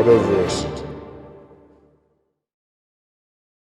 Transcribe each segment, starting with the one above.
Universe.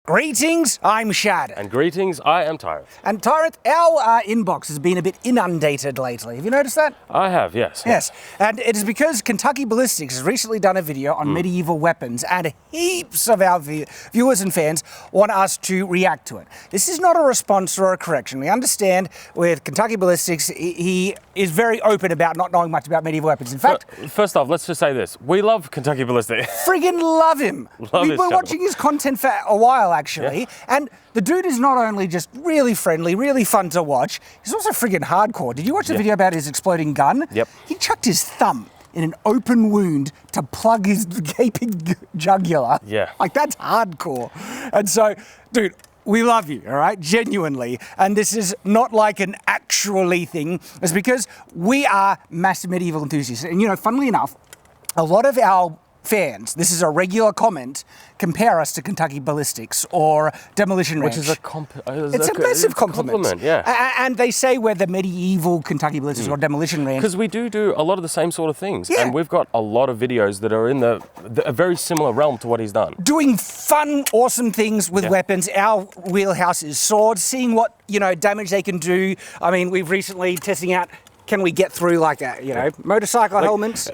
Greetings, I'm Shad. And greetings, I am Tyrant. And Tyrant, our inbox has been a bit inundated lately. Have you noticed that? I have, yes. Yes, and it is because Kentucky Ballistics has recently done a video on medieval weapons, and heaps of our viewers and fans want us to react to it. This is not a response or a correction. We understand with Kentucky Ballistics, he is very open about not knowing much about medieval weapons. In fact, first off, let's just say this. We love Kentucky Ballistic. Friggin' love him. We've been watching his content for a while, actually. Yeah. And the dude is not only just really friendly, really fun to watch, he's also friggin' hardcore. Did you watch the video about his exploding gun? Yep. He chucked his thumb in an open wound to plug his gaping jugular. Yeah. Like, that's hardcore. And so, dude, we love you, all right? Genuinely. And this is not like an actually thing. It's because we are massive medieval enthusiasts. And, you know, funnily enough, a lot of our fans, this is a regular comment, compare us to Kentucky Ballistics or Demolition Ranch. Which is it's a massive compliment. Yeah. And they say we're the medieval Kentucky Ballistics or Demolition Ranch. Because we do a lot of the same sort of things. Yeah. And we've got a lot of videos that are in a very similar realm to what he's done. Doing fun, awesome things with weapons. Our wheelhouse is swords, seeing what, you know, damage they can do. I mean, we've recently testing out, can we get through like a, you know, motorcycle helmets?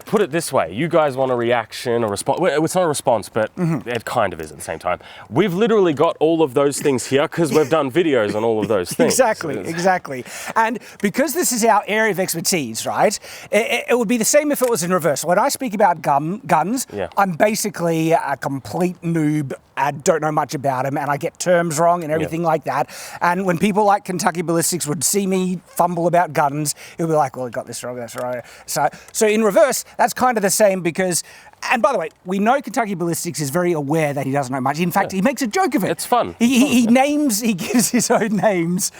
Put it this way, you guys want a reaction, a response. Well, it's not a response, but it kind of is at the same time. We've literally got all of those things here because we've done videos on all of those things. Exactly. And because this is our area of expertise, right, it would be the same if it was in reverse. When I speak about guns, I'm basically a complete noob. I don't know much about them, and I get terms wrong and everything like that. And when people like Kentucky Ballistics would see me fumble about guns, it would be like, well, I got this wrong, that's right. So in reverse, that's kind of the same because, and by the way, we know Kentucky Ballistics is very aware that he doesn't know much. In fact, he makes a joke of it. It's fun. He gives his own names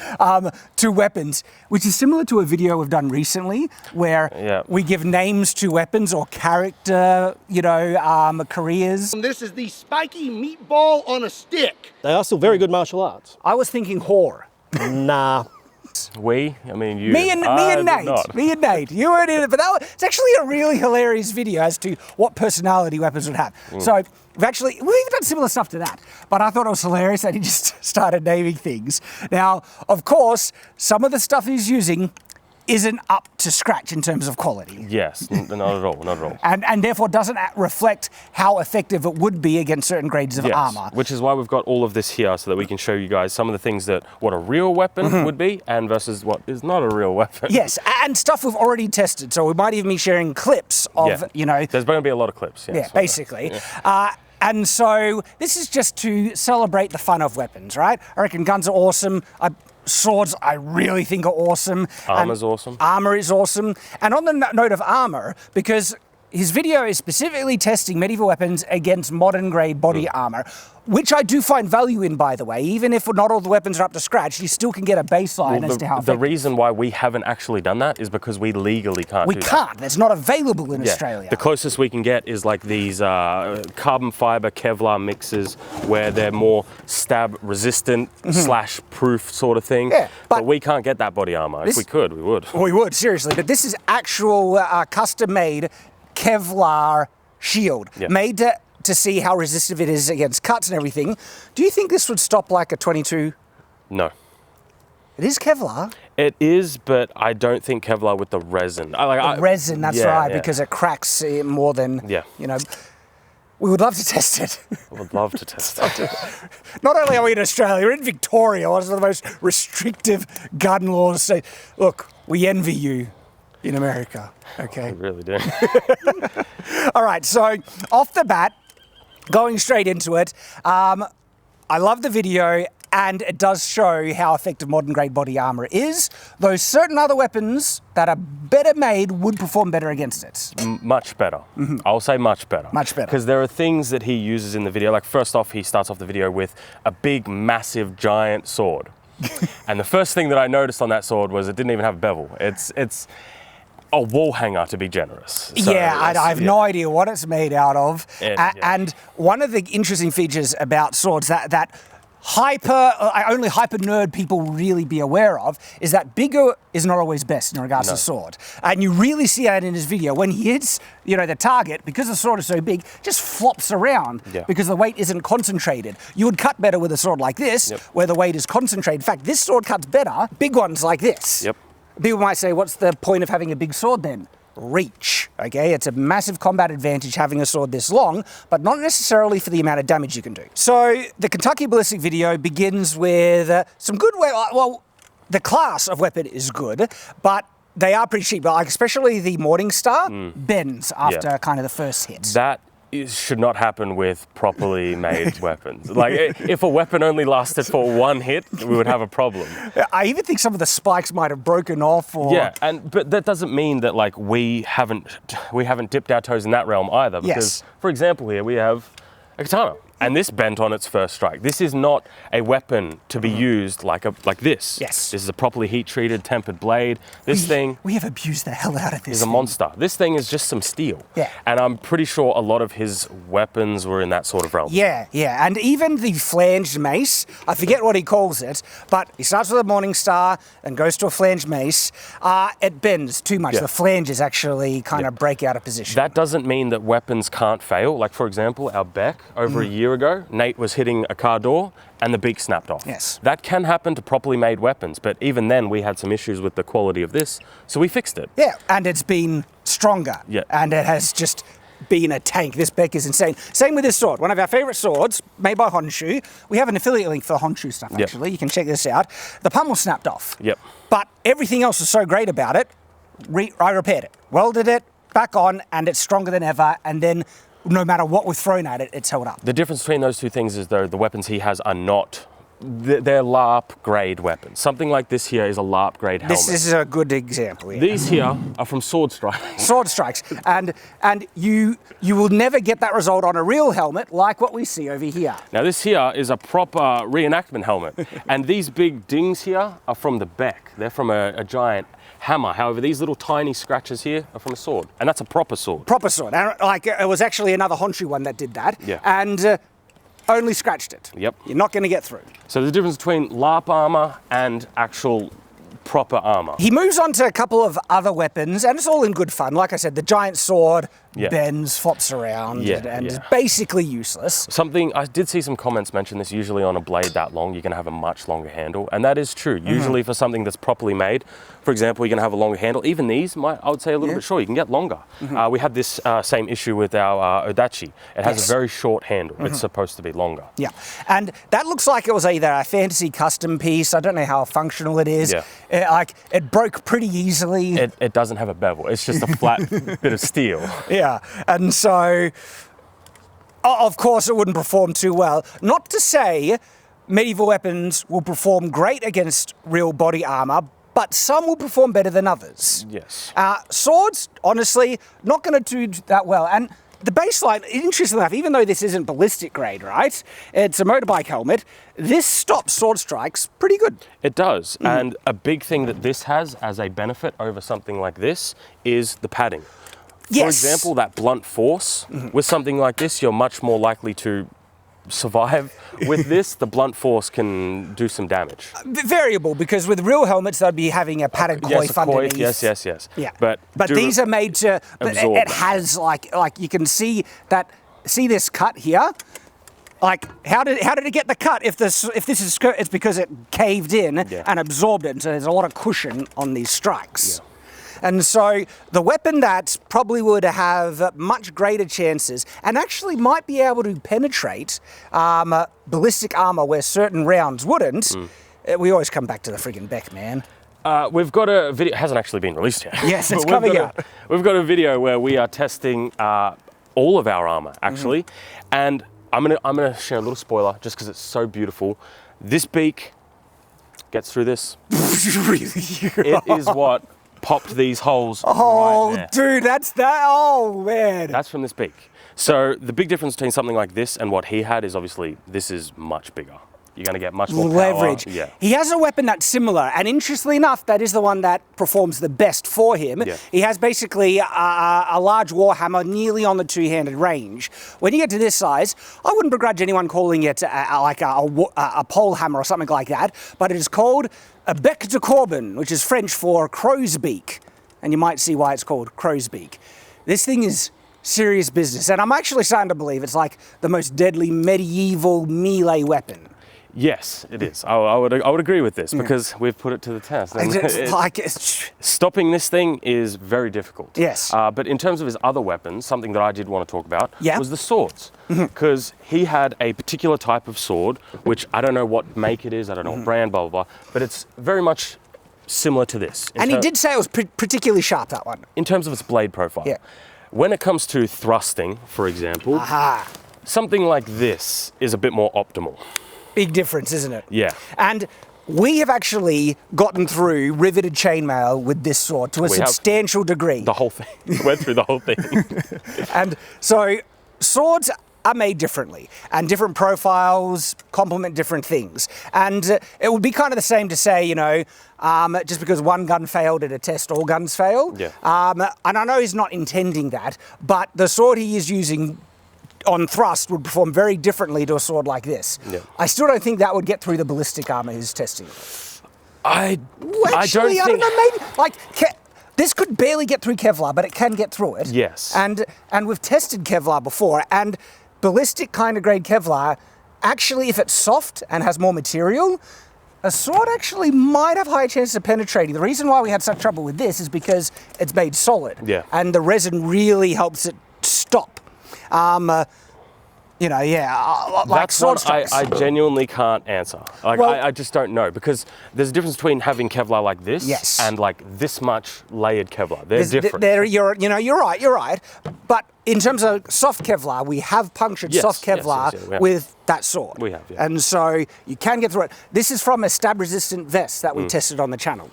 to weapons, which is similar to a video we've done recently where we give names to weapons or character, you know, careers. This is the spiky meatball on a stick. They are still very good martial arts. I was thinking whore. Nah. I mean you. Me and Nate. You weren't in it, but it's actually a really hilarious video as to what personality weapons would have. So we've even done similar stuff to that, but I thought it was hilarious that he just started naming things. Now, of course, some of the stuff he's using isn't up to scratch in terms of quality. Yes, not at all. And therefore doesn't reflect how effective it would be against certain grades of armor. Which is why we've got all of this here so that we can show you guys some of the things that what a real weapon would be and versus what is not a real weapon. Yes, and stuff we've already tested. So we might even be sharing clips of, you know. There's going to be a lot of clips. Basically. And so this is just to celebrate the fun of weapons, right? I reckon guns are awesome. Swords, I really think are awesome. Armor's awesome. Armor is awesome. And on the note of armor, because his video is specifically testing medieval weapons against modern grade body armor, which I do find value in, by the way. Even if not all the weapons are up to scratch, you still can get a baseline as to how the reason why we haven't actually done that is because we legally can't do that. We can't. That's not available in Australia. The closest we can get is like these carbon fiber Kevlar mixes where they're more stab resistant slash proof sort of thing. Yeah, but we can't get that body armor. If we could, we would. We would, seriously. But this is actual custom made Kevlar shield made to see how resistive it is against cuts and everything. Do you think this would stop like a 22? No. It is Kevlar. It is, but I don't think Kevlar with the resin. Resin, that's right, because it cracks more than, you know. We would love to test it. I would love to test it. Not only are we in Australia, we're in Victoria, one of the most restrictive gun laws. So, look, we envy you in America, okay? I really do. All right, so off the bat, going straight into it, I love the video and it does show how effective modern grade body armor is, though certain other weapons that are better made would perform better against it. Much better. I'll say much better. Much better. Because there are things that he uses in the video, like first off, he starts off the video with a big, massive, giant sword. And the first thing that I noticed on that sword was it didn't even have a bevel. It's a wall hanger, to be generous. So I have no idea what it's made out of. And one of the interesting features about swords that only hyper nerd people really be aware of is that bigger is not always best in regards to sword. And you really see that in his video. When he hits, the target, because the sword is so big, just flops around because the weight isn't concentrated. You would cut better with a sword like this, where the weight is concentrated. In fact, this sword cuts better, big ones like this. Yep. People might say, what's the point of having a big sword then? Reach, okay? It's a massive combat advantage having a sword this long, but not necessarily for the amount of damage you can do. So the Kentucky Ballistic video begins with some good, the class of weapon is good, but they are pretty cheap. Like especially the Morningstar bends after kind of the first hit. That should not happen with properly made weapons. Like if a weapon only lasted for one hit, we would have a problem. I even think some of the spikes might have broken off. Or but that doesn't mean that like we haven't dipped our toes in that realm either. Because for example, here we have a katana. And this bent on its first strike. This is not a weapon to be used like this. Yes. This is a properly heat-treated, tempered blade. We have abused the hell out of this. Is a monster. This thing is just some steel. Yeah. And I'm pretty sure a lot of his weapons were in that sort of realm. Yeah. And even the flanged mace, I forget what he calls it, but he starts with a Morningstar and goes to a flanged mace. It bends too much. The flanges actually kind of break out of position. That doesn't mean that weapons can't fail. Like, for example, our Beck over a year ago, Nate was hitting a car door and the beak snapped off. Yes. That can happen to properly made weapons, but even then we had some issues with the quality of this, so we fixed it. Yeah, and it's been stronger. Yeah. And it has just been a tank. This Beck is insane. Same with this sword. One of our favorite swords, made by Honshu. We have an affiliate link for the Honshu stuff, actually. You can check this out. The pummel snapped off. Yep. But everything else is so great about it. I repaired it, welded it, back on, and it's stronger than ever. And then no matter what we've thrown at it, it's held up. The difference between those two things is though the weapons he has are not, they're LARP grade weapons. Something like this here is a LARP grade helmet. This is a good example. Yeah. These here are from Sword Strikes. Sword Strikes. And you will never get that result on a real helmet like what we see over here. Now this here is a proper reenactment helmet. And these big dings here are from the Beck. They're from a giant hammer. However, these little tiny scratches here are from a sword, and that's a proper sword. Proper sword. And like it was actually another Honshu one that did that. Yeah. And only scratched it. Yep. You're not going to get through. So the difference between LARP armor and actual proper armor. He moves on to a couple of other weapons, and it's all in good fun. Like I said, the giant sword bends, flops around, and is basically useless. Something, I did see some comments mention this, usually on a blade that long, you're going to have a much longer handle, and that is true. Usually for something that's properly made, for example, you're going to have a longer handle. Even these, I would say a little bit short, you can get longer. We had this same issue with our Odachi. It has a very short handle. It's supposed to be longer. Yeah, and that looks like it was either a fantasy custom piece. I don't know how functional it is. Yeah. It broke pretty easily. It doesn't have a bevel. It's just a flat bit of steel. Yeah, and so, of course, it wouldn't perform too well. Not to say medieval weapons will perform great against real body armor, but some will perform better than others. Yes. Swords, honestly, not going to do that well. And the baseline, interestingly enough, even though this isn't ballistic grade, right? It's a motorbike helmet. This stops sword strikes pretty good. It does. And a big thing that this has as a benefit over something like this is the padding. For example, that blunt force, with something like this, you're much more likely to survive. With this, the blunt force can do some damage. Variable, because with real helmets, they'd be having a padded coif underneath. Yes. Yeah. But these are made to, absorb it has like you can see that, see this cut here? Like, how did it get the cut? If this is, it's because it caved in and absorbed it, and so there's a lot of cushion on these strikes. Yeah. And so the weapon that probably would have much greater chances and actually might be able to penetrate ballistic armor where certain rounds wouldn't, we always come back to the friggin' Beck, man. We've got a video, it hasn't actually been released yet. Yes, it's coming out. We've got a video where we are testing all of our armor, actually. And I'm gonna share a little spoiler just because it's so beautiful. This beak gets through this. It is what popped these holes right there. Dude, that's that. Oh, man. That's from this beak. So the big difference between something like this and what he had is obviously this is much bigger. you're going to get much more leverage. power. Yeah. He has a weapon that's similar, and interestingly enough, that is the one that performs the best for him. Yeah. He has basically a large warhammer nearly on the two-handed range. When you get to this size, I wouldn't begrudge anyone calling it like a pole hammer or something like that, but it is called a bec de corbin, which is French for crow's beak, and you might see why it's called crow's beak. This thing is serious business, and I'm actually starting to believe it's like the most deadly medieval melee weapon. Yes, it is. I would agree with this because we've put it to the test. And stopping this thing is very difficult. Yes. But in terms of his other weapons, something that I did want to talk about was the swords. Because he had a particular type of sword, which I don't know what make it is, I don't know what brand, blah, blah, blah, but it's very much similar to this. And he did say it was particularly sharp, that one. In terms of its blade profile. Yeah. When it comes to thrusting, for example, something like this is a bit more optimal. Big difference, isn't it? Yeah. And we have actually gotten through riveted chainmail with this sword to a substantial degree. The whole thing. We went through the whole thing. And so swords are made differently, and different profiles complement different things. And it would be kind of the same to say, you know, just because one gun failed at a test, all guns fail. Yeah. And I know he's not intending that, but the sword he is using on thrust would perform very differently to a sword like this. Yeah. I still don't think that would get through the ballistic armor he's testing. I Actually, don't I don't think... know, maybe, like, this could barely get through Kevlar, but it can get through it. Yes. And we've tested Kevlar before, and ballistic kind of grade Kevlar, actually, if it's soft and has more material, a sword actually might have higher chances of penetrating. The reason why we had such trouble with this is because it's made solid. Yeah. And the resin really helps it stop. You know, like That's sword one strokes. I genuinely can't answer. Like, Well- I just don't know, because there's a difference between having Kevlar like this and like this much layered Kevlar. They're different. You're right. But in terms of soft Kevlar, we have punctured soft Kevlar with that sword. We have, yeah. And so you can get through it. This is from a stab-resistant vest that we tested on the channel.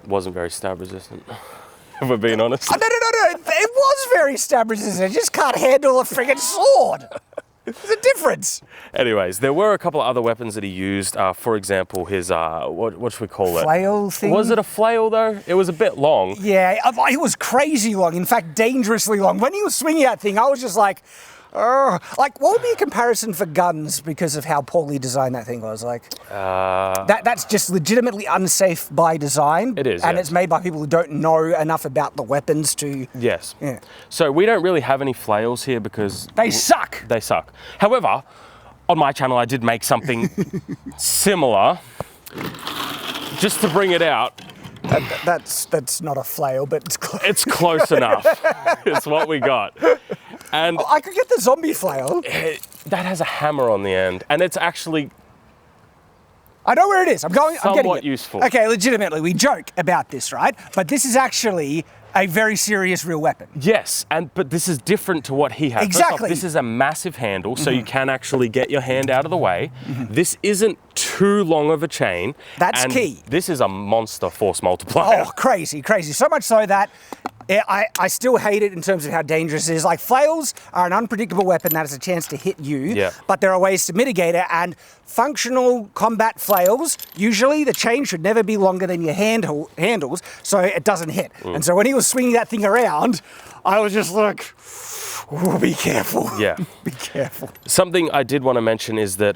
Wasn't very stab resistant, if we're being honest. Oh, no. It was very stab-resistant. It just can't handle a friggin' sword. There's a difference. Anyways, there were a couple of other weapons that he used. For example, his, what should we call it? Flail thing? Was it a flail, though? It was a bit long. Yeah, it was crazy long. In fact, dangerously long. When he was swinging that thing, I was just like, like, what would be a comparison for guns because of how poorly designed that thing was? Like, that's just legitimately unsafe by design. It is, and yes. it's made by people who don't know enough about the weapons to. Yes. Yeah. So we don't really have any flails here because They suck. They suck. However, on my channel, I did make something similar, just to bring it out. That's not a flail, but it's close. It's close enough. It's what we got. And I could get the zombie flail. that has a hammer on the end, and it's actually I know where it is. I'm getting it. somewhat useful. Okay, legitimately, we joke about this, right? But this is actually a very serious real weapon. Yes, but this is different to what he has. First Exactly. off, this is a massive handle, so you can actually get your hand out of the way. This isn't too long of a chain. That's and key. This is a monster force multiplier. Oh, crazy. So much so that I still hate it in terms of how dangerous it is. Like, flails are an unpredictable weapon that has a chance to hit you, but there are ways to mitigate it, and functional combat flails, usually the chain should never be longer than your handles, so it doesn't hit. And so when he was swinging that thing around, I was just like, oh, be careful. Yeah. Be careful. Something I did want to mention is that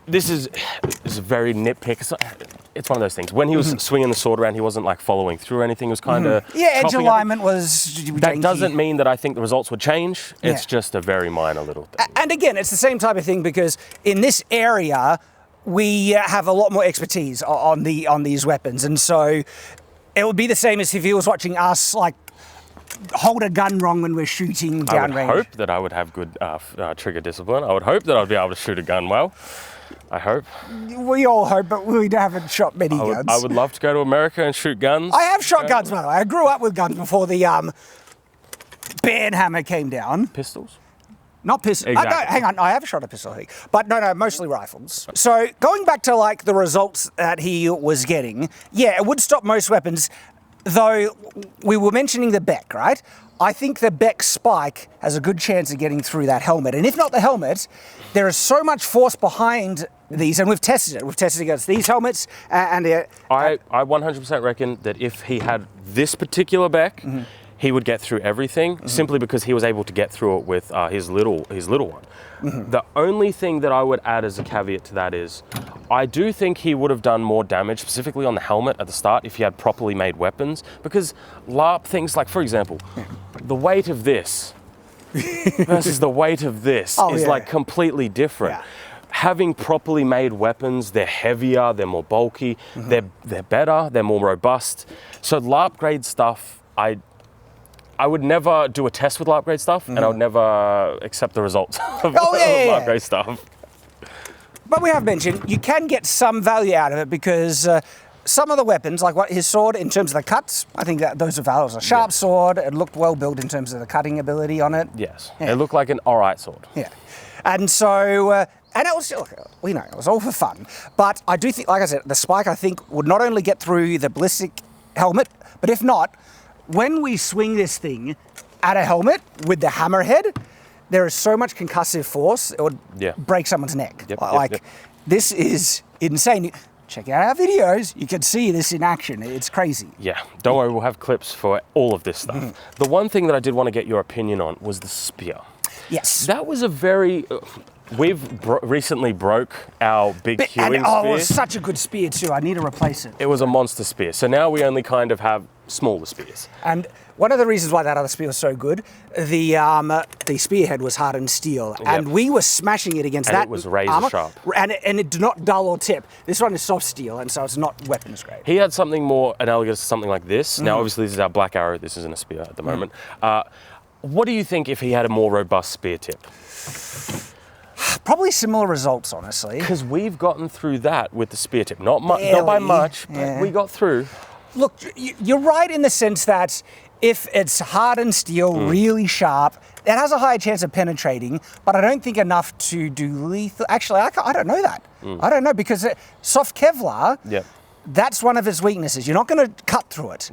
this is very nitpick. It's one of those things. When he was swinging the sword around, he wasn't like following through or anything. It was kind of edge alignment was That janky. doesn't mean that I think the results would change. It's just a very minor little thing. And again, it's the same type of thing because in this area, we have a lot more expertise on these weapons, and so it would be the same as if he was watching us like hold a gun wrong when we're shooting downrange. I would hope that I would have good trigger discipline. I would hope that I'd be able to shoot a gun well. I hope. We all hope, but we haven't shot many guns. I would love to go to America and shoot guns. I have shot guns, by the way. I grew up with guns before the band hammer came down. Pistols? Not pistols. Exactly. No, hang on. I have shot a pistol, I think. But no, mostly rifles. So going back to like the results that he was getting, yeah, it would stop most weapons, though we were mentioning the Beck, right? I think the Beck spike has a good chance of getting through that helmet. And if not the helmet, there is so much force behind these, and we've tested it. We've tested against these helmets, and I 100% reckon that if he had this particular Beck, he would get through everything simply because he was able to get through it with his little one. The only thing that I would add as a caveat to that is, I do think he would have done more damage, specifically on the helmet at the start, if he had properly made weapons. Because LARP things like, for example, the weight of this versus the weight of this is like completely different. Yeah. Having properly made weapons, they're heavier, they're more bulky, they're better, they're more robust. So LARP grade stuff, I would never do a test with LARP grade stuff, and I would never accept the results of LARP grade stuff. But we have mentioned you can get some value out of it because some of the weapons, like his sword, in terms of the cuts, I think that those are valuable. It was a sharp sword. It looked well built in terms of the cutting ability on it. Yes, it looked like an alright sword. Yeah, and so. And it was, we know, it was all for fun. But I do think, like I said, the spike, I think, would not only get through the ballistic helmet, but if not, when we swing this thing at a helmet with the hammerhead, there is so much concussive force, it would break someone's neck. This is insane. Check out our videos. You can see this in action. It's crazy. Yeah, don't worry, we'll have clips for all of this stuff. The one thing that I did want to get your opinion on was the spear. Yes. That was a very... We've recently broke our big hewing spear. It was such a good spear too. I need to replace it. It was a monster spear. So now we only kind of have smaller spears. And one of the reasons why that other spear was so good, the spearhead was hardened steel, and we were smashing it against that. It was razor armor, sharp, and it did not dull or tip. This one is soft steel, and so it's not weapons grade. He had something more analogous to something like this. Now, obviously, this is our black arrow. This isn't a spear at the moment. What do you think if he had a more robust spear tip? Probably similar results, honestly. Because we've gotten through that with the spear tip. Not by much, but we got through. Look, you're right in the sense that if it's hardened steel, really sharp, it has a higher chance of penetrating, but I don't think enough to do lethal. Actually, I don't know that. I don't know, because soft Kevlar, that's one of its weaknesses. You're not going to cut through it.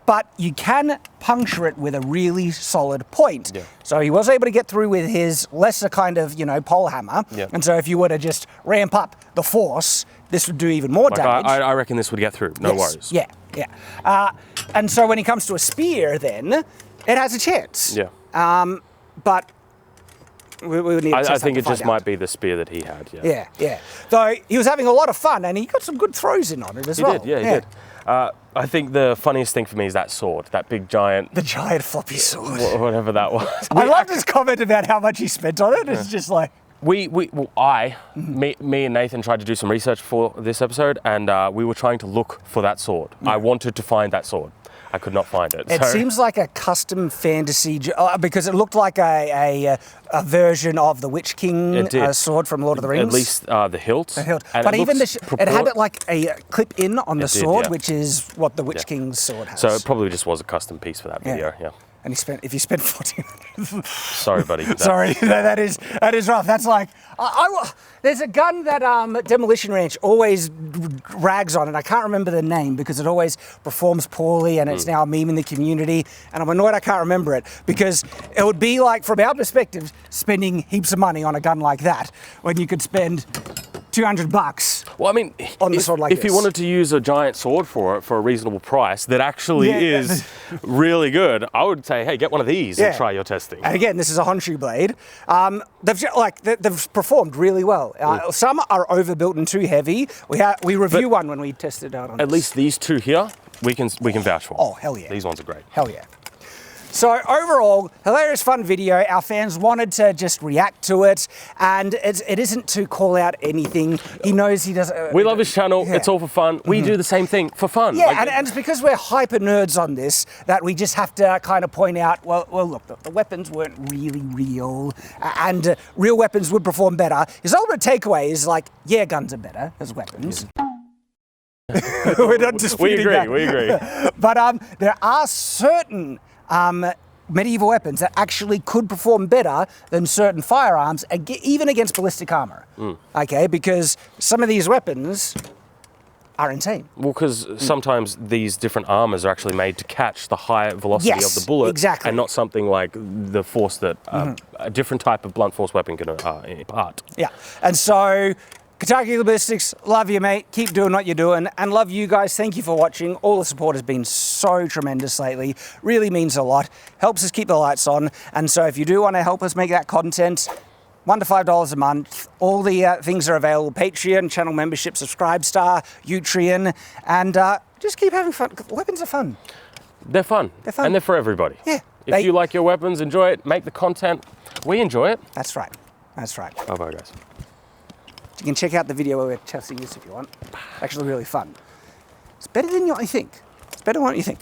But you can puncture it with a really solid point. So he was able to get through with his lesser kind of, pole hammer. And so if you were to just ramp up the force, this would do even more damage. I reckon this would get through, no worries. And so when it comes to a spear, then, it has a chance. But we would need to I think it just might be the spear that he had, Though he was having a lot of fun, and he got some good throws in on it as well. He did. I think the funniest thing for me is that sword, that big giant... The giant floppy sword. Whatever that was. I love this comment about how much he spent on it. It's just like... Me and Nathan tried to do some research for this episode, and we were trying to look for that sword. I wanted to find that sword. I could not find it. It seems like a custom fantasy, because it looked like a version of the Witch King sword from Lord of the Rings. At least the hilt. The hilt. But even it had it like a clip in on the sword, which is what the Witch King's sword has. So it probably just was a custom piece for that video, And if you spent 1400. Sorry, buddy. Sorry, that is rough. That's like there's a gun that Demolition Ranch always rags on, and I can't remember the name because it always performs poorly, and it's now a meme in the community. And I'm annoyed I can't remember it, because it would be like, from our perspective, spending heaps of money on a gun like that when you could spend $200. Well, I mean, on the sword like if you wanted to use a giant sword for it for a reasonable price that actually is really good, I would say, hey, get one of these and try your testing. And again, this is a Honshu blade. They've performed really well. Some are overbuilt and too heavy. We review one when we test it out on. At least these two here, we can vouch for. Oh, hell yeah! These ones are great. Hell yeah. So overall, hilarious, fun video. Our fans wanted to just react to it, and it isn't to call out anything. He knows he doesn't. We love his channel. It's all for fun. We do the same thing for fun. Yeah, and it's because we're hyper nerds on this that we just have to kind of point out, well look, the weapons weren't really real, and real weapons would perform better. His ultimate takeaway is like, yeah, guns are better as weapons. We're not disputing that. We agree. But there are certain medieval weapons that actually could perform better than certain firearms, even against ballistic armor. Okay, because some of these weapons are insane. Well, because sometimes these different armors are actually made to catch the high velocity of the bullet, and not something like the force that a different type of blunt force weapon can impart. Yeah, and so Kentucky Ballistics, love you, mate. Keep doing what you're doing, and love you guys. Thank you for watching. All the support has been so tremendous lately. Really means a lot. Helps us keep the lights on. And so if you do want to help us make that content, $1 to $5 a month. All the things are available. Patreon, channel membership, Subscribestar, Utreon, and just keep having fun. Weapons are fun. They're fun. They're fun. And they're for everybody. Yeah. If you like your weapons, enjoy it, make the content. We enjoy it. That's right. That's right. Bye-bye, guys. You can check out the video where we're testing this if you want. Actually really fun. It's better than what you think. It's better than what you think.